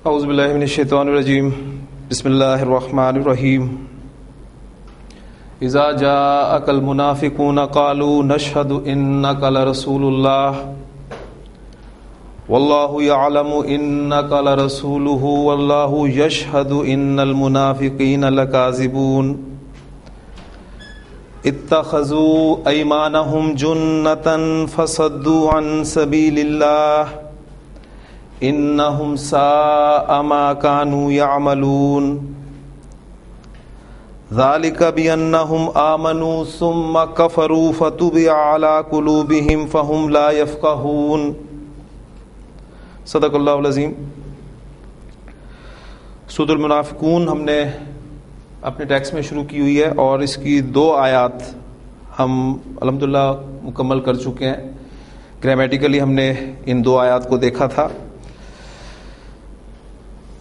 اعوذ باللہ من الشیطان الرجیم بسم اللہ الرحمن الرحیم اذا جاءک المنافقون قالوا نشهد انک لرسول اللہ واللہ یعلم انک لرسولہ واللہ یشہد ان المنافقین لکاذبون اتخذوا ایمانہم جنۃ فصدوا عن سبیل اللہ انہم ساء ما كانوا يعملون ذلك بأنهم آمنوا ثم كفروا فتبع على قلوبهم فهم لا يفقهون صدق اللہ العظیم۔ سورۃ المنافقون ہم نے اپنے ٹیکسٹ میں شروع کی ہوئی ہے اور اس کی 2 آیات ہم الحمدللہ مکمل کر چکے ہیں۔ گرامیٹیکلی ہم نے ان 2 آیات کو دیکھا تھا۔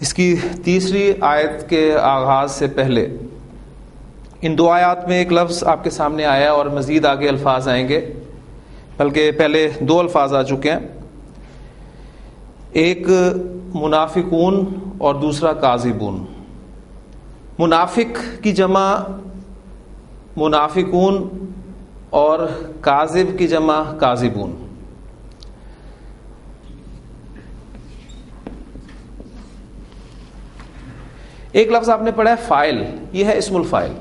اس کی 3ری آیت کے آغاز سے پہلے ان 2 آیات میں ایک لفظ آپ کے سامنے آیا اور مزید آگے الفاظ آئیں گے، بلکہ پہلے 2 الفاظ آ چکے ہیں، ایک منافقون اور دوسرا کاذبون۔ منافق کی جمع منافقون اور کاذب کی جمع کاذبون۔ ایک لفظ آپ نے پڑھا ہے فاعل، یہ ہے اسم الفاعل۔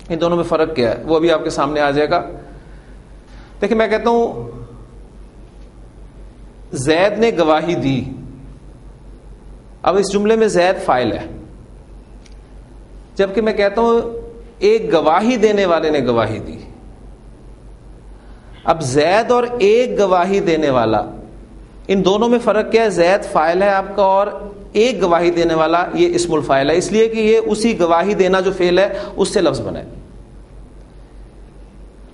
ان دونوں میں فرق کیا ہے وہ ابھی آپ کے سامنے آ جائے گا۔ دیکھیں میں کہتا ہوں زید نے گواہی دی، اب اس جملے میں زید فاعل ہے، جبکہ میں کہتا ہوں ایک گواہی دینے والے نے گواہی دی۔ اب زید اور ایک گواہی دینے والا، ان دونوں میں فرق کیا ہے؟ زید فاعل ہے آپ کا اور ایک گواہی دینے والا یہ اسم الفاعل ہے، اس لیے کہ یہ اسی گواہی دینا جو فعل ہے اس سے لفظ بنا ہے۔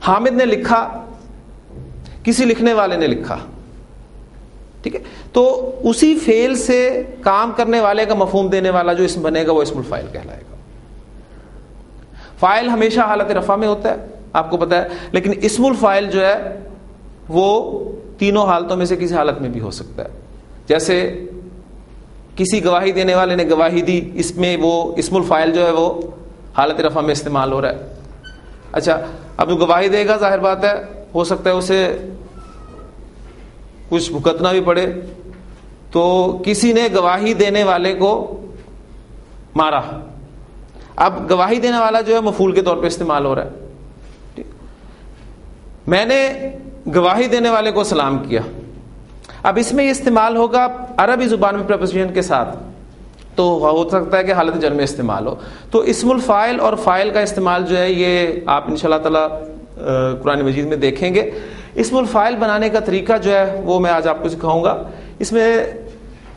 حامد نے لکھا، کسی لکھنے والے نے لکھا، ٹھیک ہے، تو اسی فعل سے کام کرنے والے کا مفہوم دینے والا جو اسم بنے گا وہ اسم الفاعل کہلائے گا۔ فاعل ہمیشہ حالت رفع میں ہوتا ہے آپ کو پتا ہے، لیکن اسم الفاعل جو ہے وہ تینوں حالتوں میں سے کسی حالت میں بھی ہو سکتا ہے۔ جیسے کسی گواہی دینے والے نے گواہی دی، اس میں وہ اسم الفاعل جو ہے وہ حالت رفع میں استعمال ہو رہا ہے۔ اچھا اب جو گواہی دے گا ظاہر بات ہے ہو سکتا ہے اسے کچھ بھگتنا بھی پڑے، تو کسی نے گواہی دینے والے کو مارا، اب گواہی دینے والا جو ہے مفعول کے طور پہ استعمال ہو رہا ہے۔ میں نے گواہی دینے والے کو سلام کیا، اب اس میں یہ استعمال ہوگا عربی زبان میں پریپوزیشن کے ساتھ، تو ہو سکتا ہے کہ حالت جر میں استعمال ہو۔ تو اسم الفاعل اور فاعل کا استعمال جو ہے یہ آپ انشاءاللہ تعالی قرآن مجید میں دیکھیں گے۔ اسم الفاعل بنانے کا طریقہ جو ہے وہ میں آج آپ کو سکھاؤں گا۔ اس میں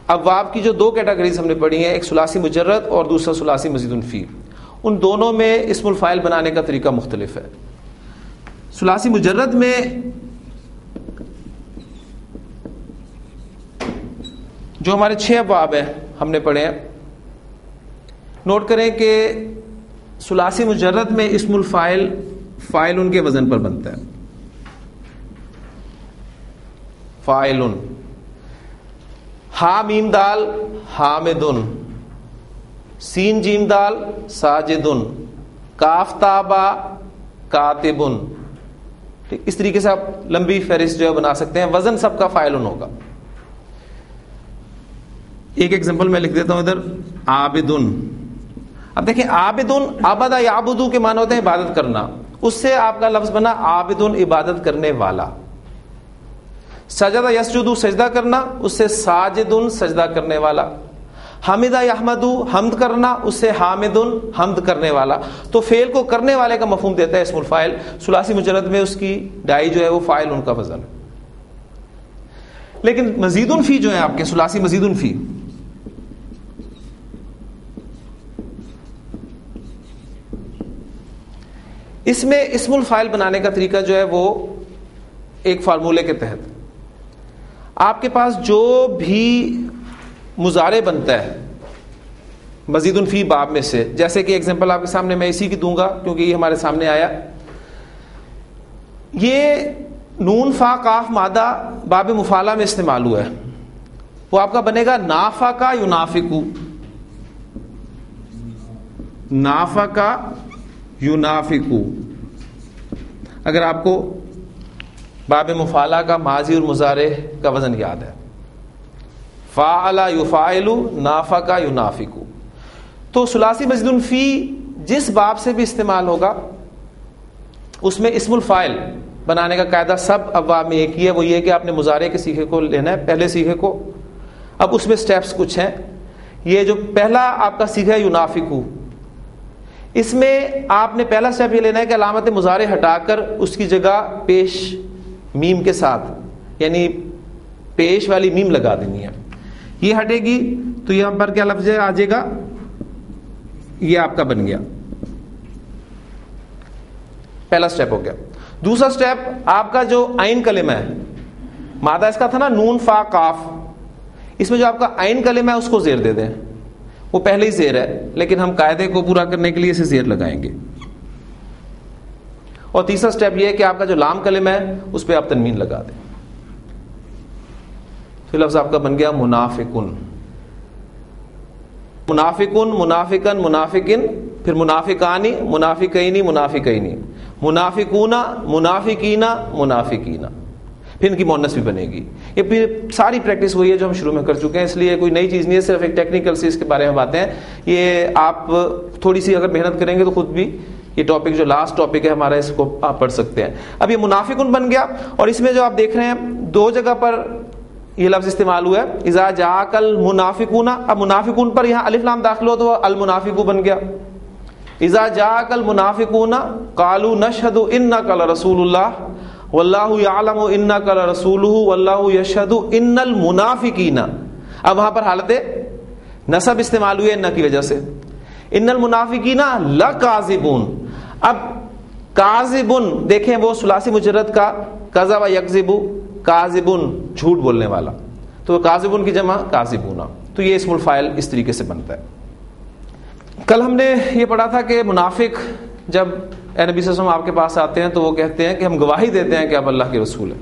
ابواب کی جو 2 کیٹیگریز ہم نے پڑھی ہیں، ایک ثلاثی مجرد اور دوسرا ثلاثی مزید فی، ان دونوں میں اسم الفاعل بنانے کا طریقہ مختلف ہے۔ ثلاثی مجرد میں جو ہمارے 6 ابواب ہیں ہم نے پڑھے ہیں، نوٹ کریں کہ ثلاثی مجرد میں اسم الفاعل فاعل کے وزن پر بنتا ہے، فاعل، ہا میم دال حامدن، سین جیم دال ساجدن، کاف تابا کاتبن۔ اس طریقے سے آپ لمبی فہرست جو ہے بنا سکتے ہیں، وزن سب کا فاعل ہوگا۔ ایک ایگزامپل میں لکھ دیتا ہوں ادھر، عابدن۔ اب دیکھیں عابدن، عبدہ یعبدو کے معنی ہوتے ہیں عبادت کرنا، اس سے آپ کا لفظ بنا عابدن، عبادت کرنے والا۔ سجدہ یسجدو، سجدہ کرنا، اس سے ساجدن، سجدہ کرنے والا۔ حمدہ یحمدو، حمد کرنا، اس سے حامدن، حمد کرنے والا۔ تو فعل کو کرنے والے کا مفہوم دیتا ہے اسم الفاعل۔ ثلاثی مجرد میں اس کی ڈائی جو ہے وہ فاعل ان کا وزن ہے۔ لیکن مزیدن فی جو ہے آپ کے ثلاثی مزیدن فی، اس میں اسم الفاعل بنانے کا طریقہ جو ہے وہ ایک فارمولے کے تحت، آپ کے پاس جو بھی مضارع بنتا ہے مزید فی باب میں سے، جیسے کہ ایگزامپل آپ کے سامنے میں اسی کی دوں گا کیونکہ یہ ہمارے سامنے آیا، یہ نون فا قاف مادہ باب مفعلہ میں استعمال ہوا ہے، وہ آپ کا بنے گا نافقا ینافقو، نافقا ینافقو۔ اگر آپ کو باب مفعلہ کا ماضی اور مضارع کا وزن یاد ہے، فاعل یفاعل نافقا ینافقو، تو ثلاثی مزید فی جس باب سے بھی استعمال ہوگا اس میں اسم الفاعل بنانے کا قاعدہ سب ابواب میں ایک ہی ہے، وہ یہ کہ آپ نے مضارع کے صیغے کو لینا ہے، پہلے صیغے کو۔ اب اس میں سٹیپس کچھ ہیں، یہ جو پہلا آپ کا صیغہ ہے ینافقو، اس میں آپ نے پہلا سٹیپ یہ لینا ہے کہ علامت مضارع ہٹا کر اس کی جگہ پیش میم کے ساتھ، یعنی پیش والی میم لگا دینی ہے، یہ ہٹے گی تو یہاں پر کیا لفظ آ جائے گا، یہ آپ کا بن گیا، پہلا سٹیپ ہو گیا۔ دوسرا سٹیپ آپ کا جو عین کلمہ ہے، مادہ اس کا تھا نا نون فا قاف، اس میں جو آپ کا عین کلمہ ہے اس کو زیر دے دیں، وہ پہلے ہی زیر ہے لیکن ہم قاعدے کو پورا کرنے کے لیے اسے زیر لگائیں گے۔ اور تیسرا سٹیپ یہ ہے کہ آپ کا جو لام کلمہ ہے اس پہ آپ تنوین لگا دیں، تو لفظ آپ کا بن گیا منافقن، منافقن، منافقن، منافقن، پھر منافقانی، منافقینی، منافقینی، منافقون، منافقین، منافقین، پھر ان کی مؤنث بھی بنے گی۔ یہ پھر ساری پریکٹس وہی ہے جو ہم شروع میں کر چکے ہیں، اس لیے کوئی نئی چیز نہیں ہے، صرف ایک ٹیکنیکل سی اس کے بارے میں باتیں ہیں۔ یہ آپ تھوڑی سی اگر محنت کریں گے تو خود بھی یہ ٹاپک جو لاسٹ ٹاپک ہے ہمارا اس کو آپ پڑھ سکتے ہیں۔ اب یہ منافقون بن گیا، اور اس میں جو آپ دیکھ رہے ہیں دو جگہ پر یہ لفظ استعمال ہوا ہے، اذا جاءک المنافقون، اب منافقون پر یہاں الف لام داخل ہو تو المنافقو بن گیا۔ اذا جاءک المنافقون قالوا نشهد انک لرسول اللہ واللہ یعلم انک لرسولہ واللہ یشہد ان المنافقین، اب وہاں پر حالت نصب استعمال ہوئی ہے ان کی وجہ سے، ان المنافقین لکاذبون۔ اب کاذبن دیکھیں وہ ثلاثی مجرد کا کذب یکذب، کاذبن جھوٹ بولنے والا، تو کاذبن کی جمع کاذبون، تو یہ اسم الفاعل اس طریقے سے بنتا ہے۔ کل ہم نے یہ پڑھا تھا کہ منافق جب اے نبی صلی اللہ علیہ وسلم آپ کے پاس آتے ہیں تو وہ کہتے ہیں کہ ہم گواہی دیتے ہیں کہ آپ اللہ کے رسول ہیں،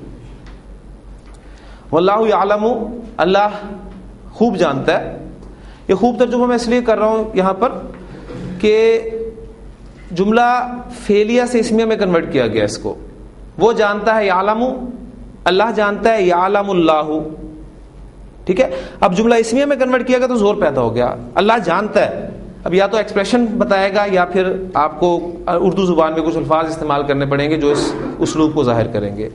واللہ یعلم، اللہ خوب جانتا ہے۔ یہ خوب ترجمہ میں اس لیے کر رہا ہوں یہاں پر کہ جملہ فعلیہ سے اسمیہ میں کنورٹ کیا گیا اس کو، وہ جانتا ہے یعلم، اللہ جانتا ہے یعلم اللہ، ٹھیک ہے۔ اب جملہ اسمیہ میں کنورٹ کیا گیا تو زور پیدا ہو گیا، اللہ جانتا ہے، اب یا تو ایکسپریشن بتائے گا یا پھر آپ کو اردو زبان میں کچھ الفاظ استعمال کرنے پڑیں گے جو اس اسلوب کو ظاہر کریں گے۔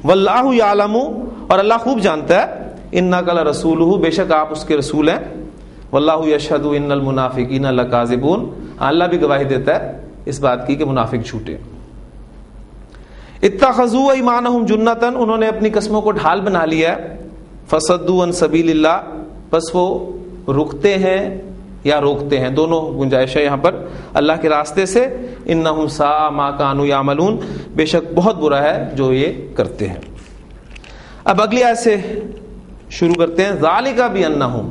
واللہ یعلم، اور اللہ خوب جانتا ہے، انک لرسولہ، بے شک آپ اس کے رسول ہیں، واللہ یشہد ان المنافقین لکاذبون، اللہ بھی گواہی دیتا ہے اس بات کی کہ منافق جھوٹے۔ اتخذوا ایمانہم جنۃ، انہوں نے اپنی قسموں کو ڈھال بنا لیا ہے، فصدوا عن سبیل اللہ، بس وہ رکتے ہیں یا روکتے ہیں، دونوں گنجائش ہے یہاں پر اللہ کے راستے سے۔ انہم ساء ما کانوا یعملون، بے شک بہت برا ہے جو یہ کرتے ہیں۔ اب اگلی آیت سے شروع کرتے ہیں۔ ذالک بانہم،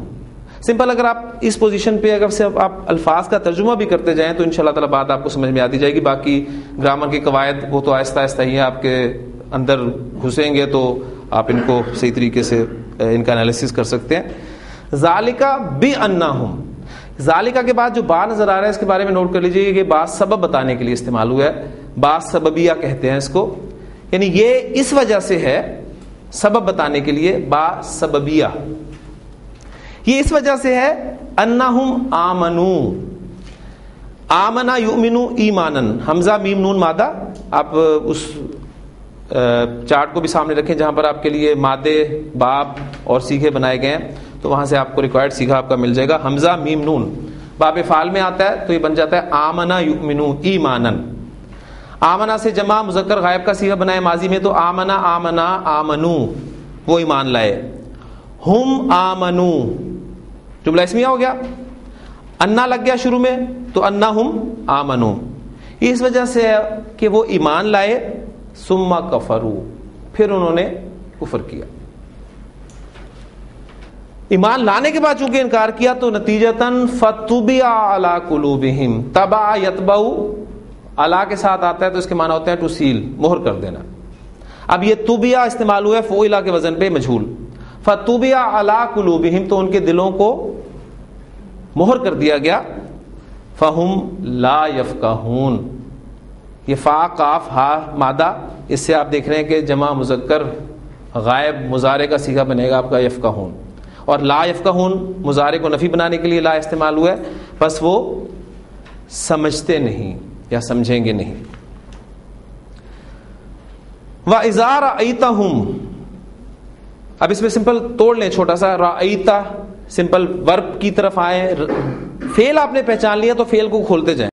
سمپل اگر آپ اس پوزیشن پہ اگر سے آپ الفاظ کا ترجمہ بھی کرتے جائیں تو انشاءاللہ تعالی بات آپ کو سمجھ میں آتی جائے گی۔ باقی گرامر کی قواعد وہ تو آہستہ آہستہ ہی آپ کے اندر گھسیں گے تو آپ ان کو صحیح طریقے سے ان کا انالیسس کر سکتے ہیں۔ ذالک بانہم، ذالکہ کے بعد جو با نظر آ رہا ہے اس کے بارے میں نوٹ کر لیجئے کہ با سبب بتانے کے لیے استعمال ہوا ہے، با سببیہ کہتے ہیں اس کو، یعنی یہ اس وجہ سے ہے، سبب بتانے کے لیے با سببیہ، یہ اس وجہ سے ہے انہم آمنو، آمنا یؤمنو ایمانن، حمزہ میم نون مادہ، آپ اس چارٹ کو بھی سامنے رکھیں جہاں پر آپ کے لیے مادے باب اور سیغے بنائے گئے ہیں، تو وہاں سے آپ کو ریکوائرڈ سیغہ آپ کا مل جائے گا۔ حمزہ میم نون باب فعال میں آتا ہے تو یہ بن جاتا ہے آمنا یؤمنو ایمانن۔ آمنا سے جمع مذکر غائب کا سیغہ بنائے ماضی میں تو آمنا آمنا آمنو، وہ ایمان لائے۔ ہم آمنو جملہ اسمیہ ہو گیا، انا لگ گیا شروع میں تو انا ہم آمنو، اس وجہ سے ہے کہ وہ ایمان لائے، ثم کفروا، پھر انہوں نے کفر کیا۔ ایمان لانے کے بعد چونکہ انکار کیا تو نتیجتاً فطبع علی قلوبہم، تبع یتبع علی کے ساتھ آتا ہے تو اس کے معنی ہوتے ہیں ٹو سیل، مہر کر دینا۔ اب یہ طبع استعمال ہوا ہے فعل کے وزن پہ مجہول. فطبع علی قلوبہم تو ان کے دلوں کو مہر کر دیا گیا. فہم لا یفقہون یہ فا قاف ہا مادہ, اس سے آپ دیکھ رہے ہیں کہ جمع مذکر غائب مضارع کا صیغہ بنے گا آپ کا یفقہون. اور لا یفقہون مضارع کو نفی بنانے کے لیے لا استعمال ہوا ہے, بس وہ سمجھتے نہیں یا سمجھیں گے نہیں. وَإِذَا رَأَيْتَهُمْ اب اس میں سمپل توڑ لیں چھوٹا سا. رأیتا سمپل ورب کی طرف آئے, فعل آپ نے پہچان لیا تو فعل کو کھولتے جائیں.